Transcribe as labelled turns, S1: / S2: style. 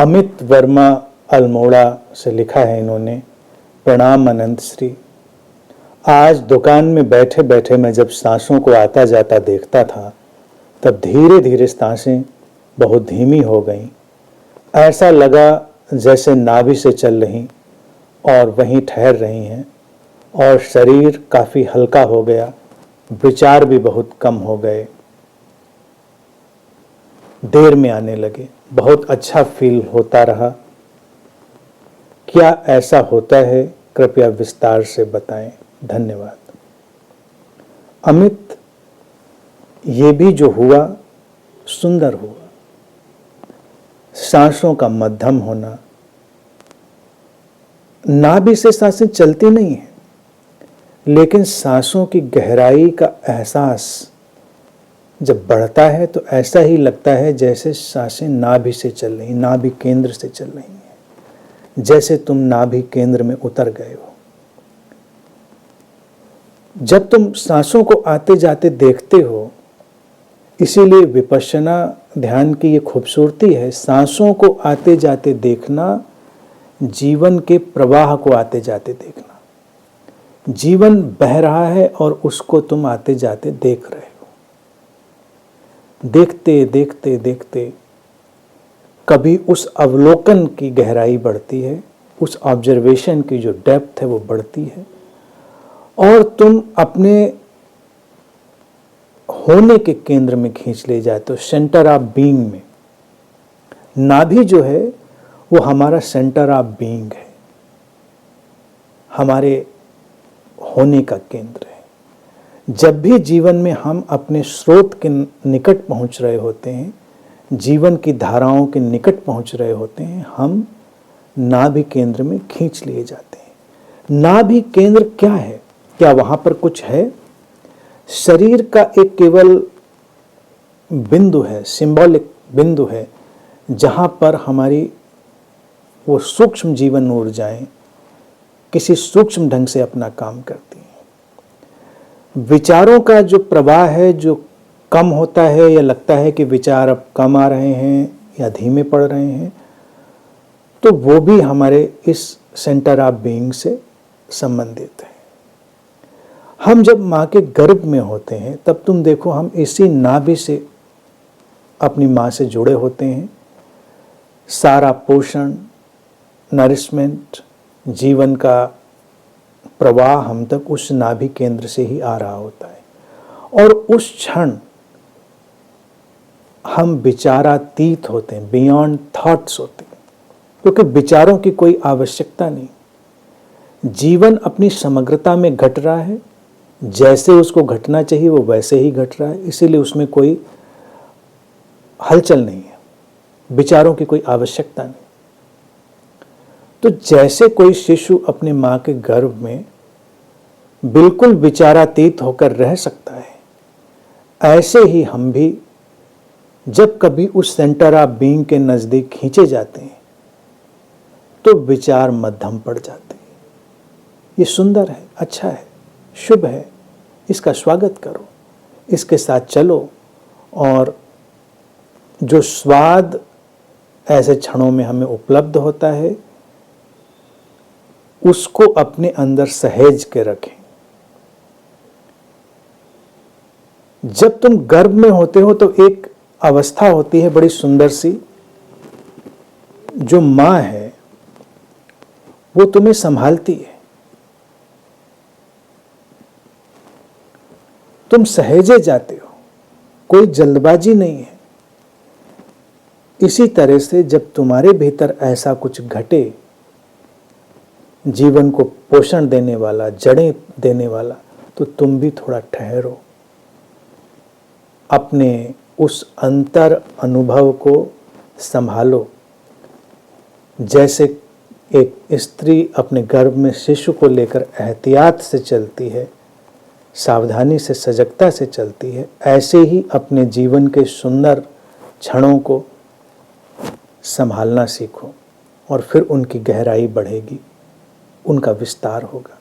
S1: अमित वर्मा अल्मोड़ा से लिखा है इन्होंने। प्रणाम अनंत श्री। आज दुकान में बैठे बैठे मैं जब सांसों को आता जाता देखता था तब धीरे धीरे सांसें बहुत धीमी हो गईं। ऐसा लगा जैसे नाभि से चल रही और वहीं ठहर रही हैं, और शरीर काफ़ी हल्का हो गया, विचार भी बहुत कम हो गए, देर में आने लगे। बहुत अच्छा फील होता रहा। क्या ऐसा होता है? कृपया विस्तार से बताएं। धन्यवाद। अमित, ये भी जो हुआ सुंदर हुआ। सांसों का मध्यम होना, नाभि से सांसें चलती नहीं है, लेकिन सांसों की गहराई का एहसास जब बढ़ता है तो ऐसा ही लगता है जैसे सांसें नाभि से चल रही, नाभि केंद्र से चल रही हैं, जैसे तुम नाभि केंद्र में उतर गए हो। जब तुम सांसों को आते जाते देखते हो, इसीलिए विपश्यना ध्यान की ये खूबसूरती है। सांसों को आते जाते देखना, जीवन के प्रवाह को आते जाते देखना। जीवन बह रहा है और उसको तुम आते जाते देख रहे हो। देखते देखते देखते कभी उस अवलोकन की गहराई बढ़ती है, उस ऑब्जर्वेशन की जो डेप्थ है वो बढ़ती है, और तुम अपने होने के केंद्र में खींच ले जाते हो, सेंटर ऑफ बीइंग में। नाभि जो है वो हमारा सेंटर ऑफ बीइंग है, हमारे होने का केंद्र है। जब भी जीवन में हम अपने स्रोत के निकट पहुंच रहे होते हैं, जीवन की धाराओं के निकट पहुंच रहे होते हैं, हम नाभि केंद्र में खींच लिए जाते हैं। नाभि केंद्र क्या है? क्या वहां पर कुछ है? शरीर का एक केवल बिंदु है, सिंबॉलिक बिंदु है, जहां पर हमारी वो सूक्ष्म जीवन ऊर्जाएं किसी सूक्ष्म ढंग से अपना काम करती हैं। विचारों का जो प्रवाह है, जो कम होता है या लगता है कि विचार अब कम आ रहे हैं या धीमे पड़ रहे हैं, तो वो भी हमारे इस सेंटर ऑफ बीइंग से संबंधित है। हम जब माँ के गर्भ में होते हैं तब तुम देखो, हम इसी नाभि से अपनी माँ से जुड़े होते हैं। सारा पोषण, नरिशमेंट, जीवन का प्रवाह हम तक उस नाभि केंद्र से ही आ रहा होता है। और उस क्षण हम विचारातीत होते हैं, बियॉन्ड थॉट्स होते हैं, क्योंकि विचारों की कोई आवश्यकता नहीं। जीवन अपनी समग्रता में घट रहा है, जैसे उसको घटना चाहिए वो वैसे ही घट रहा है, इसीलिए उसमें कोई हलचल नहीं है, विचारों की कोई आवश्यकता नहीं। तो जैसे कोई शिशु अपने माँ के गर्भ में बिल्कुल विचारातीत होकर रह सकता है, ऐसे ही हम भी जब कभी उस सेंटर ऑफ बीइंग के नजदीक खींचे जाते हैं तो विचार मध्यम पड़ जाते हैं। ये सुंदर है, अच्छा है, शुभ है, इसका स्वागत करो, इसके साथ चलो, और जो स्वाद ऐसे क्षणों में हमें उपलब्ध होता है उसको अपने अंदर सहेज के रखें। जब तुम गर्भ में होते हो तो एक अवस्था होती है बड़ी सुंदर सी, जो माँ है वो तुम्हें संभालती है, तुम सहेजे जाते हो, कोई जल्दबाजी नहीं है। इसी तरह से जब तुम्हारे भीतर ऐसा कुछ घटे, जीवन को पोषण देने वाला, जड़ें देने वाला, तो तुम भी थोड़ा ठहरो, अपने उस अंतर अनुभव को संभालो। जैसे एक स्त्री अपने गर्भ में शिशु को लेकर एहतियात से चलती है, सावधानी से, सजगता से चलती है, ऐसे ही अपने जीवन के सुंदर क्षणों को संभालना सीखो, और फिर उनकी गहराई बढ़ेगी, उनका विस्तार होगा।